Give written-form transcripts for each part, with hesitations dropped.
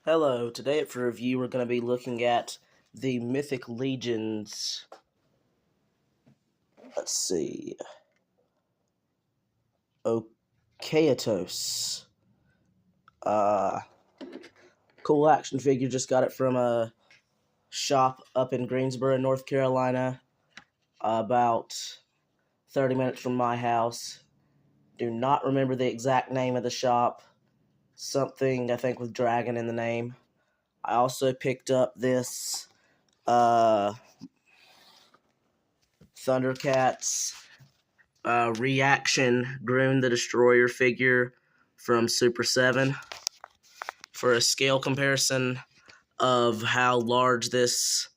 Hello, today for review we're going to be looking at the Mythic Legions. Let's see. Okeaetos. Cool action figure, just got it from a shop up in Greensboro, North Carolina. About 30 minutes from my house. Do not remember the exact name of the shop. Something, I think, with dragon in the name. I also picked up this Thundercats reaction Groon the Destroyer figure from Super 7 for a scale comparison of how large this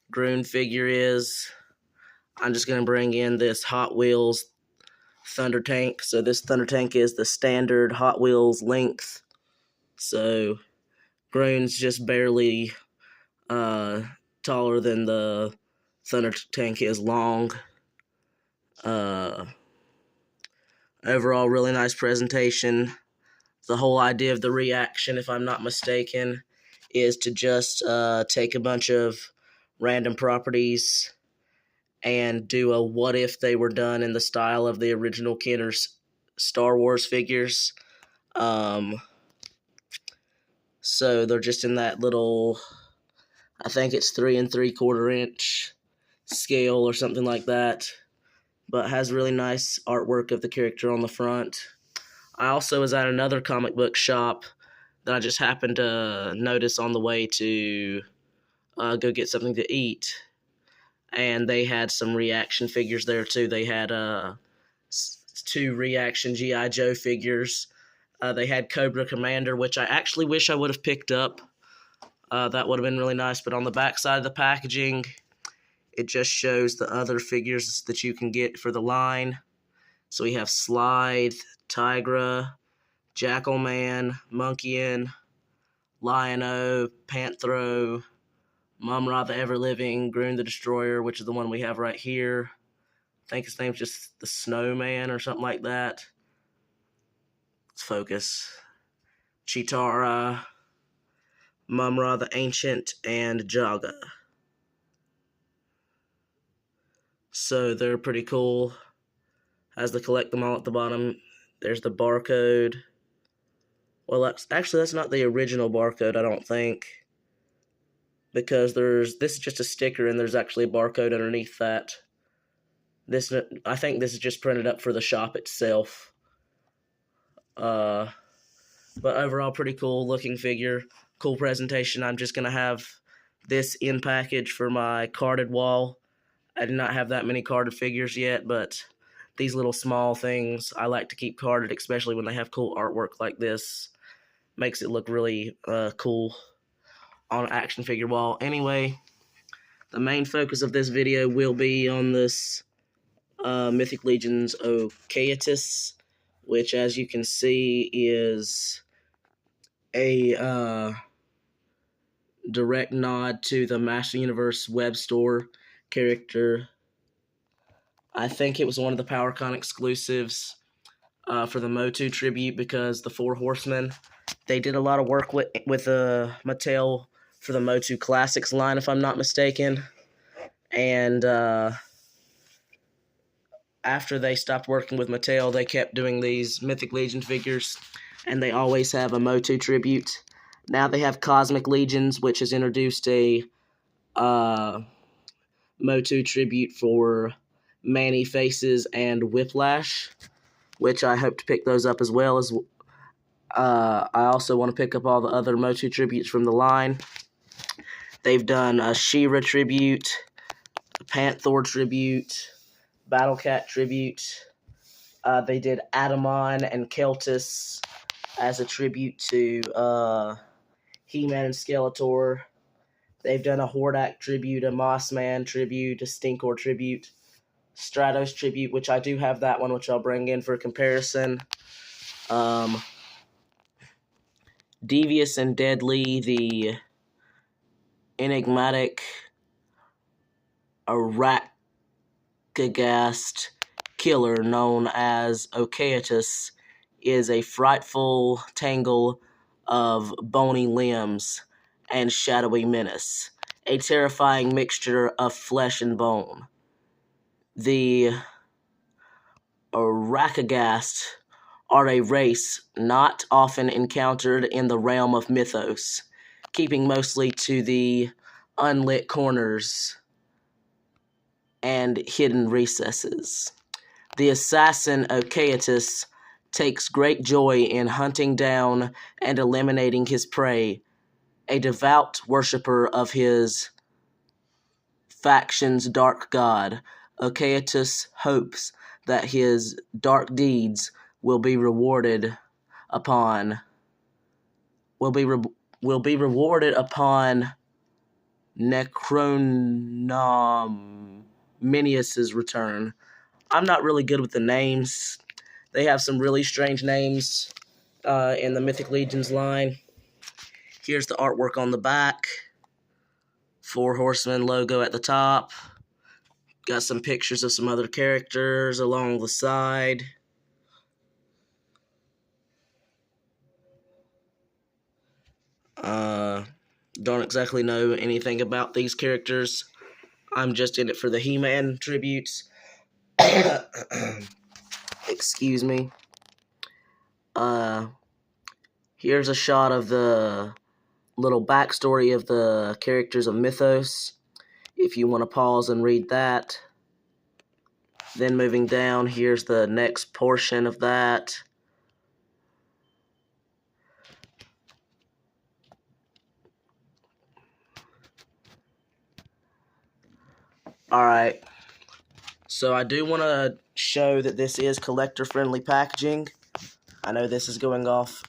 Groon figure is. I'm just going to bring in this Hot Wheels Thunder Tank. So this Thunder Tank is the standard Hot Wheels length. So Groon's just barely taller than the Thunder Tank is long. Overall, really nice presentation. The whole idea of the reaction, if I'm not mistaken, is to just take a bunch of random properties and do a what if they were done in the style of the original Kenner's Star Wars figures. So they're just in that little, I think it's 3 3/4 inch scale or something like that, but has really nice artwork of the character on the front. I also was at another comic book shop that I just happened to notice on the way to go get something to eat, and they had some reaction figures there too. They had 2 reaction G.I. Joe figures. They had Cobra Commander, which I actually wish I would have picked up. That would have been really nice, but on the back side of the packaging, it just shows the other figures that you can get for the line. So we have Slide, Tigra, Jackalman, Monkeyin, Lion-O, Panthro, Mum-Ra the Ever-Living, Groon the Destroyer, which is the one we have right here. I think his name's just the Snowman or something like that. Let's focus. Chitara, Mum-Ra the Ancient, and Jaga. So they're pretty cool. Has the collect them all at the bottom. There's the barcode. Well, that's not the original barcode, I don't think, because this is just a sticker and there's actually a barcode underneath that. I think this is just printed up for the shop itself. But overall, pretty cool looking figure, cool presentation. I'm just gonna have this in package for my carded wall. I do not have that many carded figures yet, but these little small things I like to keep carded, especially when they have cool artwork like this. Makes it look really cool on an action figure wall. Anyway, the main focus of this video will be on this Mythic Legions Okeaetos, which, as you can see, is a direct nod to the Master Universe web store character. I think it was one of the PowerCon exclusives for the Motu tribute, because the 4 Horsemen, they did a lot of work with Mattel for the Motu Classics line, if I'm not mistaken. And after they stopped working with Mattel, they kept doing these Mythic Legion figures, and they always have a Motu tribute. Now they have Cosmic Legions, which has introduced a Motu tribute for Manny Faces and Whiplash, which I hope to pick those up as well. I also want to pick up all the other Motu tributes from the line. They've done a She-Ra tribute, a Panthor tribute, Battle Cat tribute. They did Atamon and Keltis as a tribute to He-Man and Skeletor. They've done a Hordak tribute, a Mossman tribute, a Stinkor tribute, Stratos tribute, which I do have that one, which I'll bring in for comparison. Devious and Deadly, the enigmatic Arachagast killer known as Okeaetos, is a frightful tangle of bony limbs and shadowy menace, a terrifying mixture of flesh and bone. The Okeaetos are a race not often encountered in the realm of mythos, keeping mostly to the unlit corners and hidden recesses. The assassin Okeaetos takes great joy in hunting down and eliminating his prey, a devout worshipper of his faction's dark god. Okeaetos hopes that his dark deeds will be rewarded upon Necronominius's return. I'm not really good with the names. They have some really strange names in the Mythic Legions line. Here's the artwork on the back. 4 Horsemen logo at the top. Got some pictures of some other characters along the side. Don't exactly know anything about these characters. I'm just in it for the He-Man tributes. Excuse me. Here's a shot of the little backstory of the characters of Mythos, if you want to pause and read that. Then moving down, here's the next portion of that. Alright, so I do want to show that this is collector-friendly packaging. I know this is going off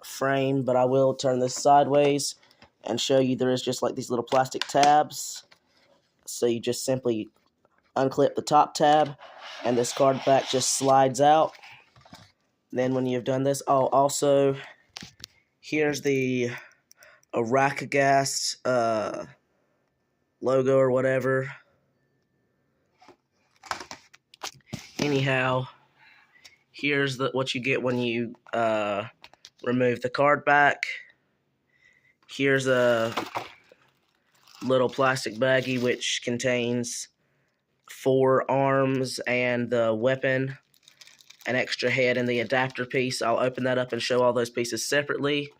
frame, but I will turn this sideways and show you there is just like these little plastic tabs. So you just simply unclip the top tab, and this card back just slides out. Then when you've done this, also, here's the Okeaetos logo or whatever. Anyhow, here's what you get when you remove the card back. Here's a little plastic baggie which contains 4 arms and the weapon, an extra head, and the adapter piece. I'll open that up and show all those pieces separately.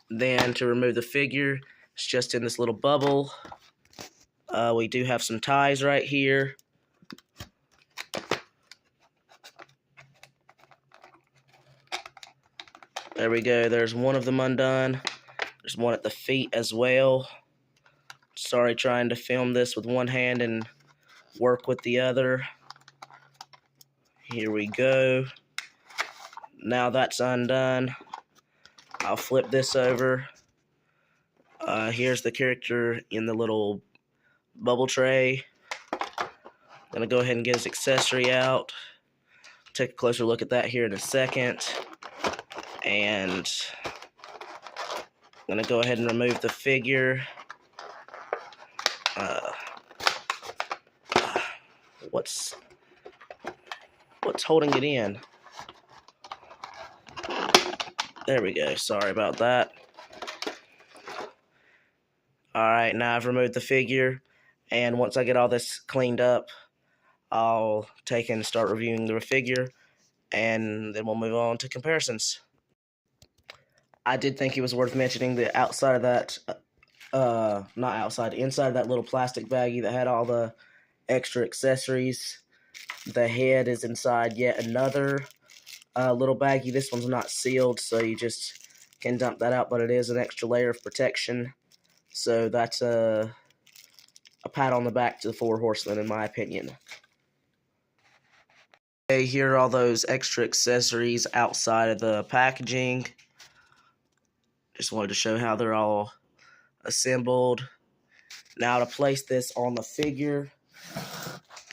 Then to remove the figure, it's just in this little bubble. We do have some ties right here. There we go. There's one of them undone. There's one at the feet as well. Sorry trying to film this with one hand and work with the other. Here we go. Now that's undone. I'll flip this over. Here's the character in the little bubble tray. Gonna go ahead and get his accessory out. Take a closer look at that here in a second. And I'm gonna go ahead and remove the figure. What's holding it in? There we go. Sorry about that. Alright, now I've removed the figure, and once I get all this cleaned up, I'll take and start reviewing the figure, and then we'll move on to comparisons. I did think it was worth mentioning the outside of that, inside of that little plastic baggie that had all the extra accessories. The head is inside yet another little baggie. This one's not sealed, so you just can dump that out, but it is an extra layer of protection. So that's a pat on the back to the 4 Horsemen, in my opinion. Okay, here are all those extra accessories outside of the packaging. Just wanted to show how they're all assembled. Now to place this on the figure,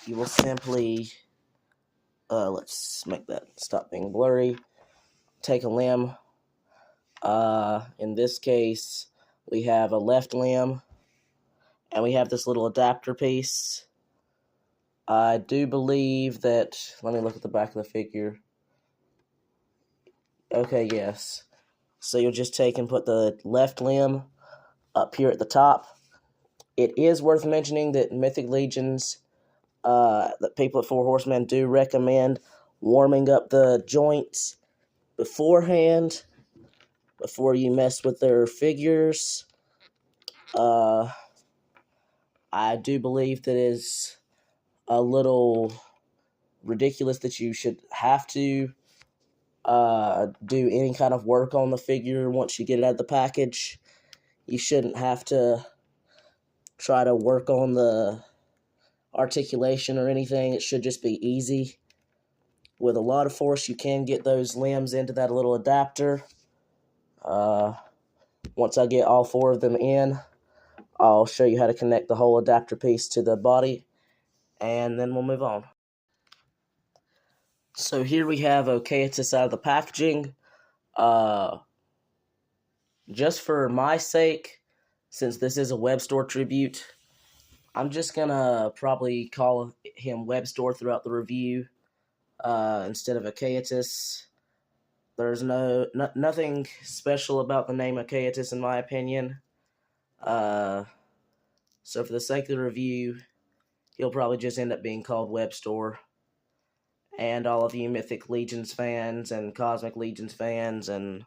you will simply, let's make that stop being blurry. Take a limb. In this case, we have a left limb, and we have this little adapter piece. I do believe that, let me look at the back of the figure. Okay, yes. So you'll just take and put the left limb up here at the top. It is worth mentioning that Mythic Legions, that people at Four Horsemen do recommend warming up the joints beforehand, before you mess with their figures. I do believe that it is a little ridiculous that you should have to do any kind of work on the figure once you get it out of the package. You shouldn't have to try to work on the articulation or anything. It should just be easy. With a lot of force, you can get those limbs into that little adapter. Once I get all 4 of them in, I'll show you how to connect the whole adapter piece to the body, and then we'll move on. So here we have Okeaetos out of the packaging. Just for my sake, since this is a web store tribute, I'm just gonna probably call him web store throughout the review instead of Okeaetos. There's nothing special about the name Okeaetos in my opinion. So for the sake of the review, he'll probably just end up being called web store. And all of you Mythic Legions fans and Cosmic Legions fans and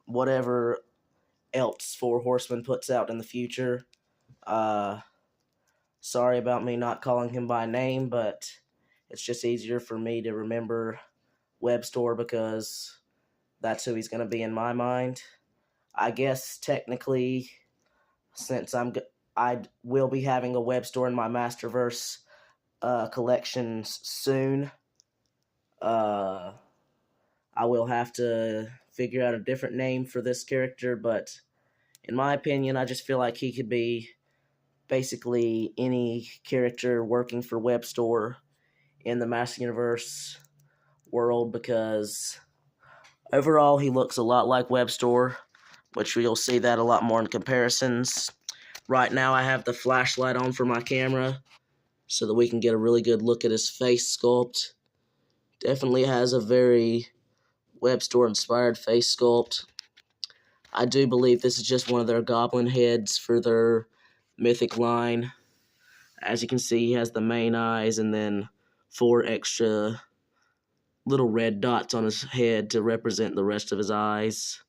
whatever else Four Horsemen puts out in the future, sorry about me not calling him by name, but it's just easier for me to remember web store because that's who he's going to be in my mind. I guess technically, since I will be having a web store in my Masterverse collections soon, I will have to figure out a different name for this character, but in my opinion, I just feel like he could be basically any character working for web store in the Master Universe world, because overall he looks a lot like web store, which you'll see that a lot more in comparisons. Right now I have the flashlight on for my camera so that we can get a really good look at his face sculpt. Definitely has a very web store inspired face sculpt. I do believe this is just one of their goblin heads for their mythic line. As you can see, he has the main eyes and then 4 extra little red dots on his head to represent the rest of his eyes.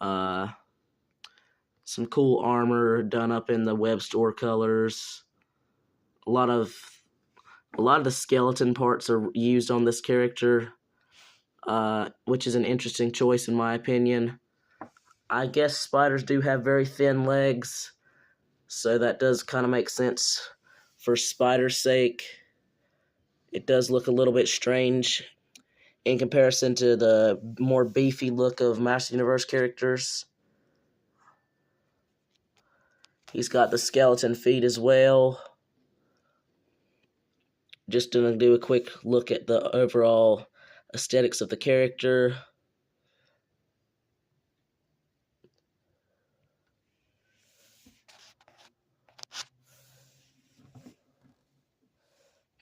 Some cool armor done up in the web store colors. A lot of the skeleton parts are used on this character, which is an interesting choice in my opinion. I guess spiders do have very thin legs, so that does kind of make sense for spider's sake. It does look a little bit strange in comparison to the more beefy look of Master Universe characters. He's got the skeleton feet as well. Just gonna do a quick look at the overall aesthetics of the character.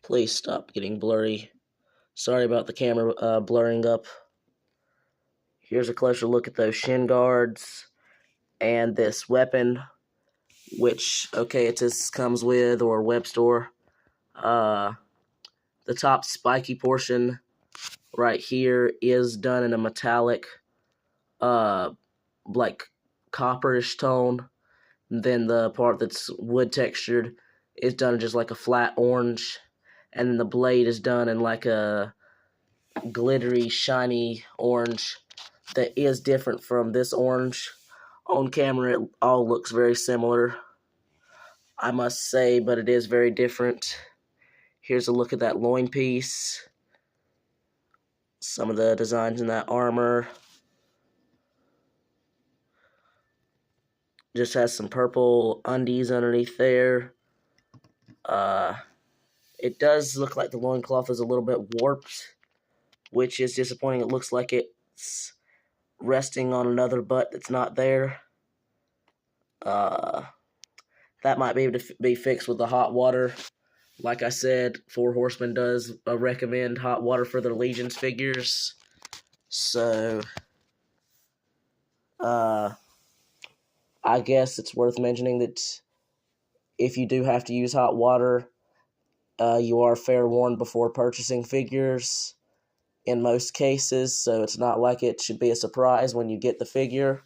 Please stop getting blurry. Sorry about the camera blurring up. Here's a closer look at those shin guards and this weapon, which Okeaetos comes with, or web store. The top spiky portion right here is done in a metallic, like copperish tone. And then the part that's wood textured is done just like a flat orange. And then the blade is done in like a glittery, shiny orange that is different from this orange. On camera, it all looks very similar, I must say, but it is very different. Here's a look at that loin piece. Some of the designs in that armor. Just has some purple undies underneath there. It does look like the loincloth is a little bit warped, which is disappointing. It looks like it's resting on another butt that's not there. That might be able to be fixed with the hot water. Like I said, Four Horsemen does recommend hot water for their Legions figures. So, I guess it's worth mentioning that if you do have to use hot water, you are fair warned before purchasing figures in most cases, so it's not like it should be a surprise when you get the figure.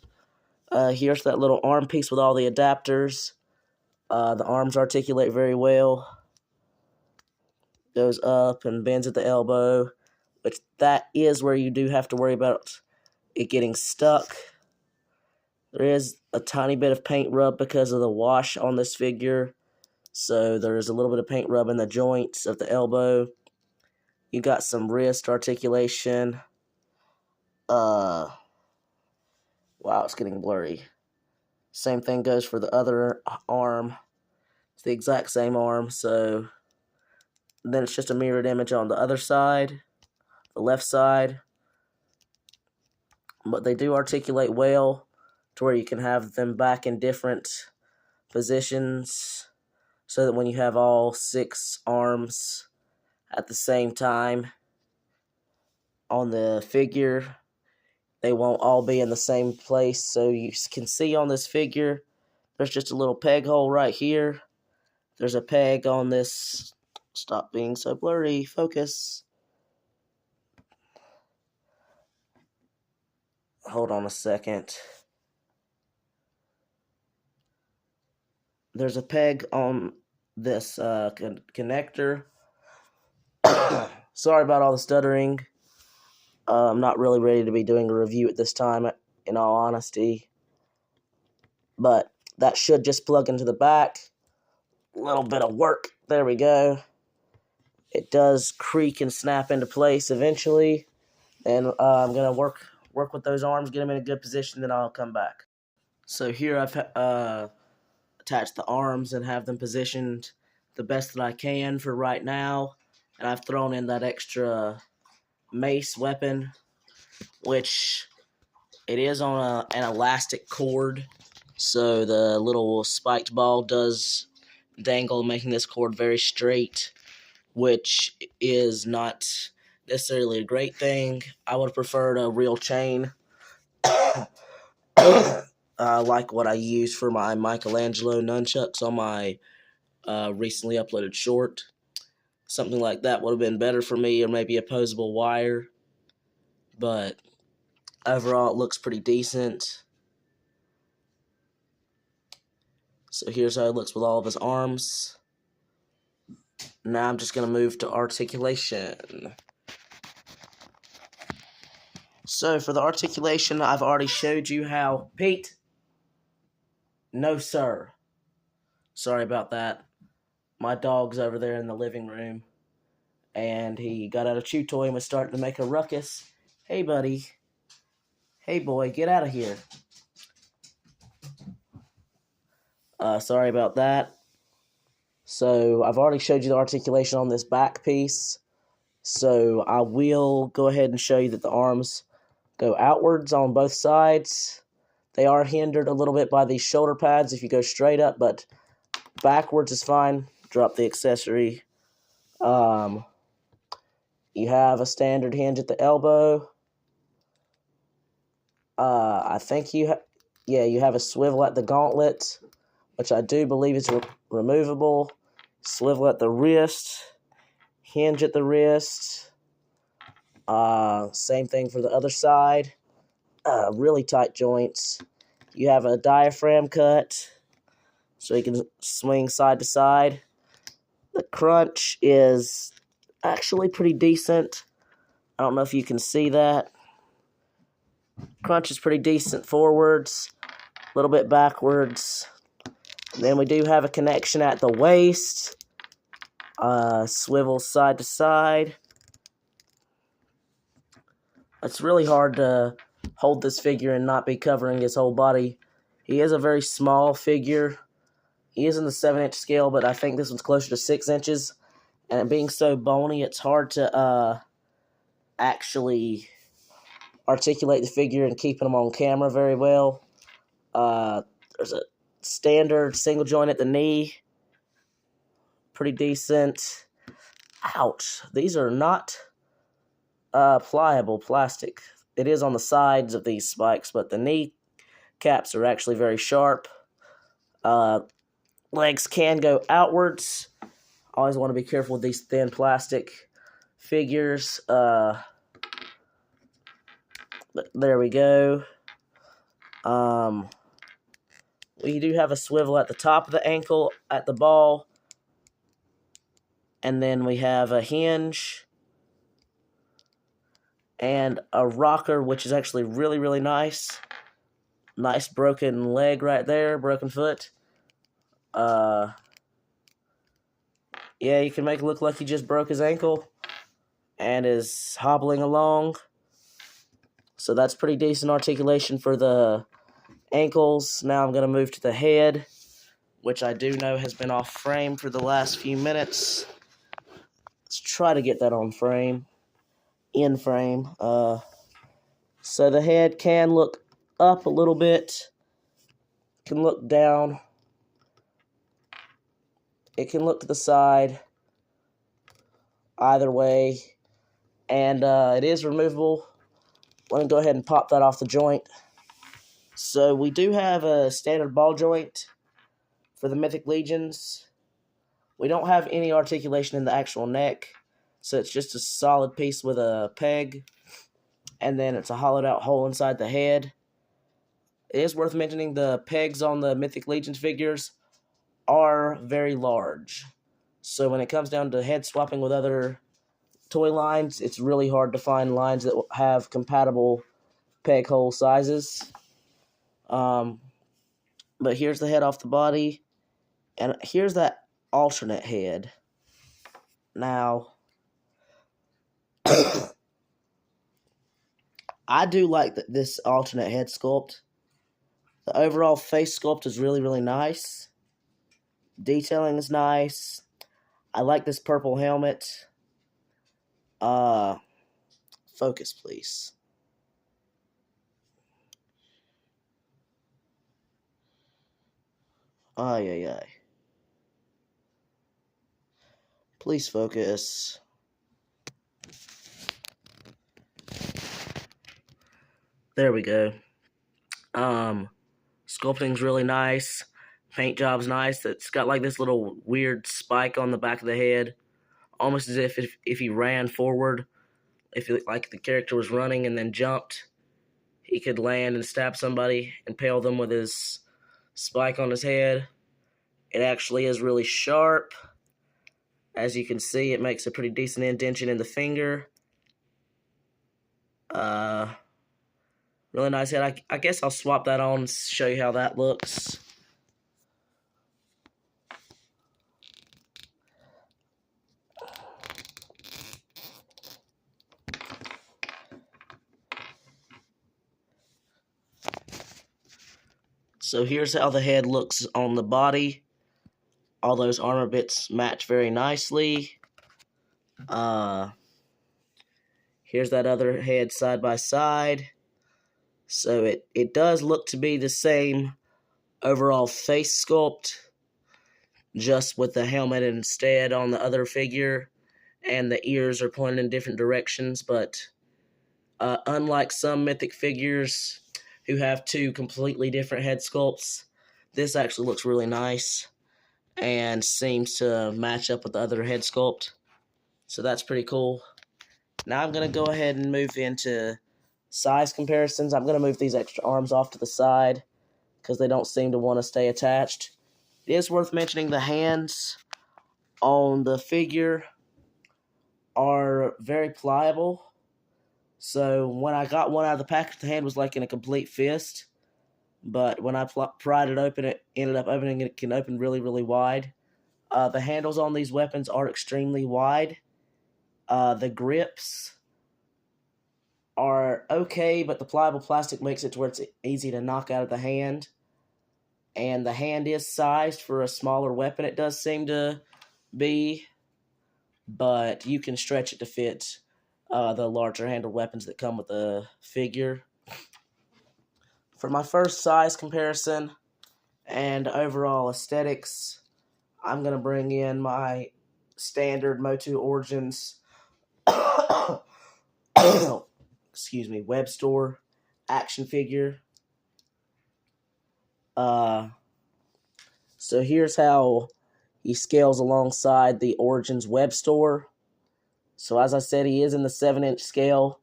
Here's that little arm piece with all the adapters. The arms articulate very well. Goes up and bends at the elbow, but that is where you do have to worry about it getting stuck. There is a tiny bit of paint rub because of the wash on this figure, so there's a little bit of paint rub in the joints of the elbow. You got some wrist articulation. Wow, it's getting blurry. Same thing goes for the other arm. It's the exact same arm, so then it's just a mirrored image on the other side, the left side. But they do articulate well to where you can have them back in different positions so that when you have all 6 arms at the same time on the figure, they won't all be in the same place. So you can see on this figure, there's just a little peg hole right here. There's a peg on this. Stop being so blurry. Focus. Hold on a second. There's a peg on this connector. Sorry about all the stuttering. I'm not really ready to be doing a review at this time, in all honesty. But that should just plug into the back. A little bit of work. There we go. It does creak and snap into place eventually. And I'm going to work with those arms, get them in a good position, then I'll come back. So here I've attached the arms and have them positioned the best that I can for right now. And I've thrown in that extra mace weapon, which it is on an elastic cord. So the little spiked ball does dangle, making this cord very straight, which is not necessarily a great thing. I would have preferred a real chain, like what I used for my Michelangelo nunchucks on my recently uploaded short. Something like that would have been better for me, or maybe opposable wire. But overall, it looks pretty decent. So here's how it looks with all of his arms. Now I'm just going to move to articulation. So for the articulation, I've already showed you how... Pete? No, sir. Sorry about that. My dog's over there in the living room, and he got out a chew toy and was starting to make a ruckus. Hey, buddy. Hey, boy, get out of here. Sorry about that. So I've already showed you the articulation on this back piece. So I will go ahead and show you that the arms go outwards on both sides. They are hindered a little bit by these shoulder pads if you go straight up, but backwards is fine. Drop the accessory. You have a standard hinge at the elbow. I think you have a swivel at the gauntlet, which I do believe is removable. Swivel at the wrist. Hinge at the wrist. Same thing for the other side. Really tight joints. You have a diaphragm cut, so you can swing side to side. The crunch is actually pretty decent. I don't know if you can see that. Crunch is pretty decent forwards, a little bit backwards. Then we do have a connection at the waist. Swivel side to side. It's really hard to hold this figure and not be covering his whole body. He is a very small figure. He is in the 7-inch scale, but I think this one's closer to 6 inches. And being so bony, it's hard to actually articulate the figure and keep him on camera very well. There's a standard single joint at the knee. Pretty decent. Ouch. These are not pliable plastic. it is on the sides of these spikes, but the knee caps are actually very sharp. Legs can go outwards. Always want to be careful with these thin plastic figures. There we go. We do have a swivel at the top of the ankle at the ball. And then we have a hinge and a rocker, which is actually really, really nice. Nice broken leg right there, broken foot. Yeah, you can make it look like he just broke his ankle and is hobbling along. So that's pretty decent articulation for the ankles. Now I'm going to move to the head, which I do know has been off frame for the last few minutes. Let's try to get that on frame, in frame. So the head can look up a little bit, can look down, it can look to the side, either way, and it is removable. Let me go ahead and pop that off the joint. So we do have a standard ball joint for the Mythic Legions. We don't have any articulation in the actual neck, so it's just a solid piece with a peg, and then it's a hollowed out hole inside the head. It is worth mentioning the pegs on the Mythic Legions figures are very large. So when it comes down to head swapping with other toy lines, it's really hard to find lines that have compatible peg hole sizes. But here's the head off the body, and here's that alternate head. Now, I do like this alternate head sculpt. The overall face sculpt is really, really nice. Detailing is nice. I like this purple helmet. Focus, please. Ay, ay, ay. Please focus. There we go. Sculpting's really nice. Paint job's nice. It's got like this little weird spike on the back of the head, almost as if he ran forward. If like the character was running and then jumped, he could land and stab somebody, impale them with his spike on his head. It actually is really sharp. As you can see, it makes a pretty decent indentation in the finger. Really nice head. I guess I'll swap that on and show you how that looks. So here's how the head looks on the body. All those armor bits match very nicely. Here's that other head side by side. So it does look to be the same overall face sculpt, just with the helmet instead on the other figure, and the ears are pointed in different directions. But unlike some Mythic figures who have two completely different head sculpts, this actually looks really nice and seems to match up with the other head sculpt. So that's pretty cool. Now I'm going to go ahead and move into size comparisons. I'm going to move these extra arms off to the side because they don't seem to want to stay attached. It is worth mentioning the hands on the figure are very pliable. So when I got one out of the package, the hand was like in a complete fist. But when I pried it open, it ended up opening. It can open really, really wide. The handles on these weapons are extremely wide. The grips are okay, but the pliable plastic makes it to where it's easy to knock out of the hand. And the hand is sized for a smaller weapon, it does seem to be. But you can stretch it to fit the larger handled weapons that come with the figure. For my first size comparison and overall aesthetics, I'm going to bring in my standard Motu Origins web store action figure. So here's how he scales alongside the Origins web store. So as I said, he is in the 7-inch scale,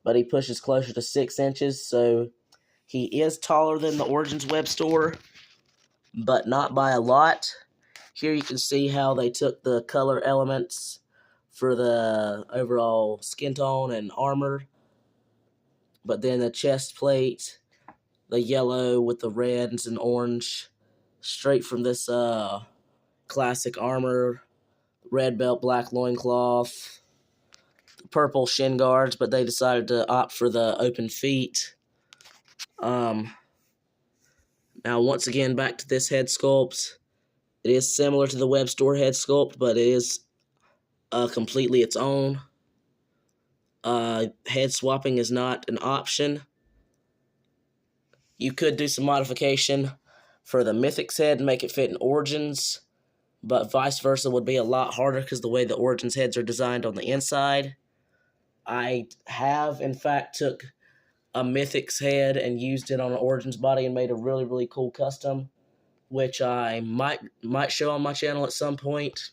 but he pushes closer to 6 inches, so he is taller than the Origins web store, but not by a lot. Here you can see how they took the color elements for the overall skin tone and armor, but then the chest plate, the yellow with the reds and orange, straight from this classic armor, red belt, black loincloth, purple shin guards, but they decided to opt for the open feet. Now, once again, back to this head sculpt. It is similar to the web store head sculpt, but it is completely its own. Head swapping is not an option. You could do some modification for the Mythic's head and make it fit in Origins, but vice versa would be a lot harder because the way the Origins heads are designed on the inside. I have, in fact, took a Mythic's head and used it on an Origins body and made a really, really cool custom, which I might show on my channel at some point.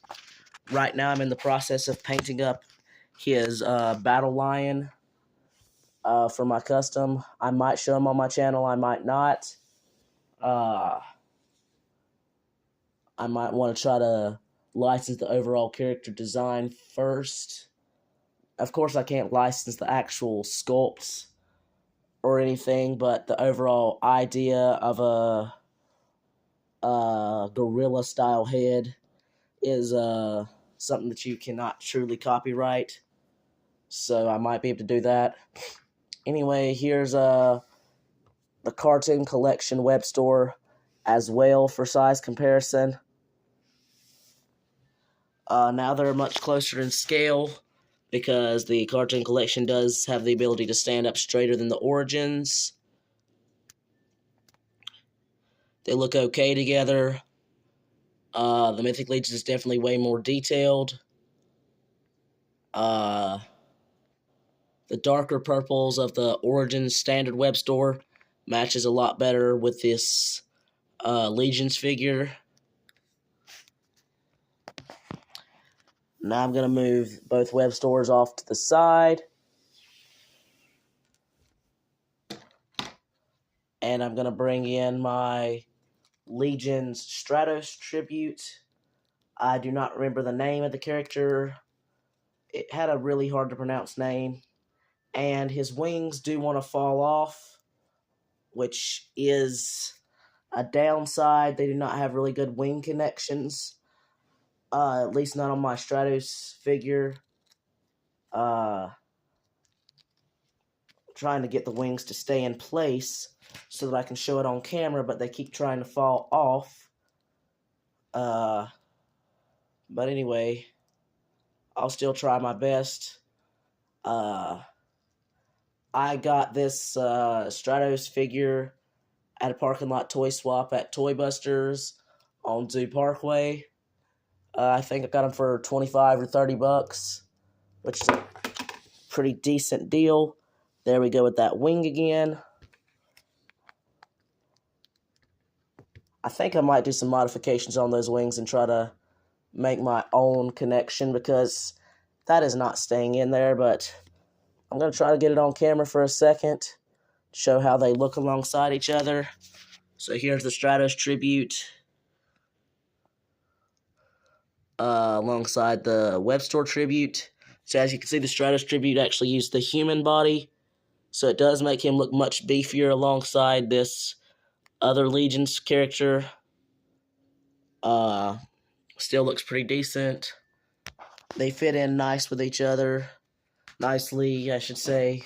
Right now I'm in the process of painting up his Battle Lion for my custom. I might show him on my channel, I might not. I might want to try to license the overall character design first. Of course, I can't license the actual sculpts or anything, but the overall idea of a gorilla-style head is something that you cannot truly copyright, so I might be able to do that. Anyway, here's the Cartoon Collection web store as well for size comparison. Now they're much closer in scale because the Cartoon Collection does have the ability to stand up straighter than the Origins. They look okay together. The Mythic Legions is definitely way more detailed. The darker purples of the Origins standard web store matches a lot better with this Legions figure. Now I'm going to move both web stores off to the side. And I'm going to bring in my Legions Stratos tribute. I do not remember the name of the character. It had a really hard to pronounce name. And his wings do want to fall off, which is a downside. They do not have really good wing connections. At least not on my Stratos figure. Trying to get the wings to stay in place so that I can show it on camera, but they keep trying to fall off. But anyway, I'll still try my best. I got this Stratos figure at a parking lot toy swap at Toy Busters on Zoo Parkway. I think I got them for 25 or 30 bucks, which is a pretty decent deal. There we go with that wing again. I think I might do some modifications on those wings and try to make my own connection because that is not staying in there, but I'm going to try to get it on camera for a second, show how they look alongside each other. So here's the Stratos tribute alongside the web store tribute. So as you can see, the Stratos tribute actually used the human body, so it does make him look much beefier alongside this other Legions character. Still looks pretty decent. They fit in nice with each other. Nicely, I should say.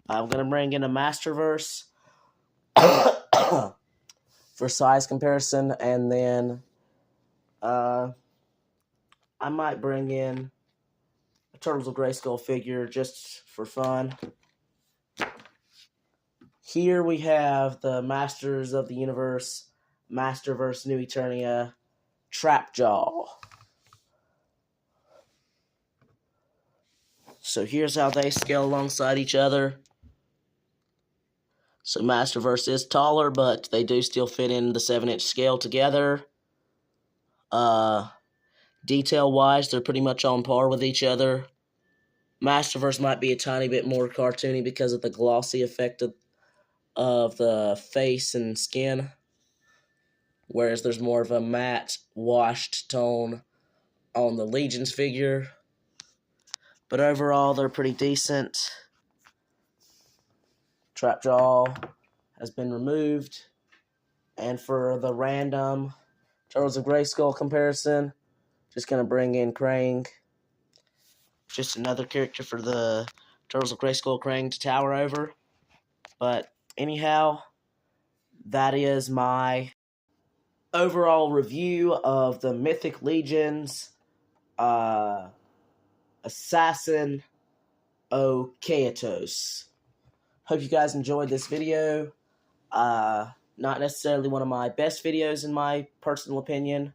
I'm going to bring in a Masterverse for size comparison, and then I might bring in a Turtles of Grayskull figure just for fun. Here we have the Masters of the Universe, Masterverse New Eternia, Trapjaw. So here's how they scale alongside each other. So Masterverse is taller, but they do still fit in the 7-inch scale together. Detail-wise, they're pretty much on par with each other. Masterverse might be a tiny bit more cartoony because of the glossy effect of the face and skin, whereas there's more of a matte, washed tone on the Legions figure. But overall, they're pretty decent. Trapjaw has been removed. And for the random Turtles of Grayskull comparison, just going to bring in Krang. Just another character for the Turtles of Grayskull Krang to tower over. But anyhow, that is my overall review of the Mythic Legions Assassin Okeaetos. Hope you guys enjoyed this video. Not necessarily one of my best videos in my personal opinion.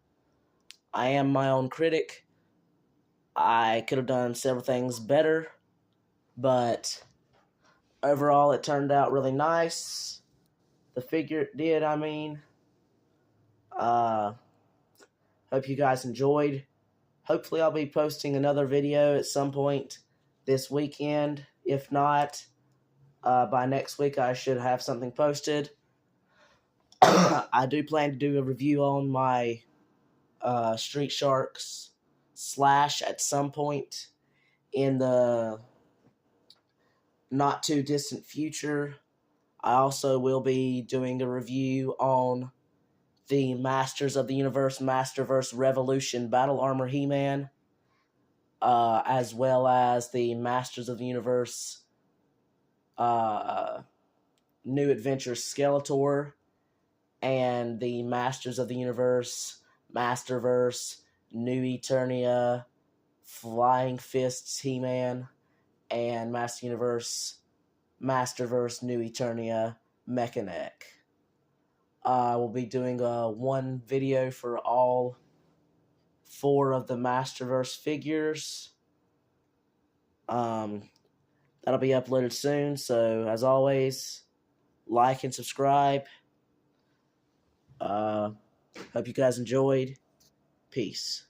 I am my own critic. I could have done several things better, but overall it turned out really nice. The figure did, I mean. Hope you guys enjoyed. Hopefully I'll be posting another video at some point this weekend. If not, by next week I should have something posted. I do plan to do a review on my Street Sharks Slash at some point in the not too distant future. I also will be doing a review on the Masters of the Universe Masterverse Revolution Battle Armor He-Man, as well as the Masters of the Universe New Adventures Skeletor, and the Masters of the Universe Masterverse New Eternia Flying Fists He-Man, and Master Universe Masterverse New Eternia Mechanic. We'll be doing one video for all 4 of the Masterverse figures. That'll be uploaded soon, so as always, like and subscribe. Hope you guys enjoyed. Peace.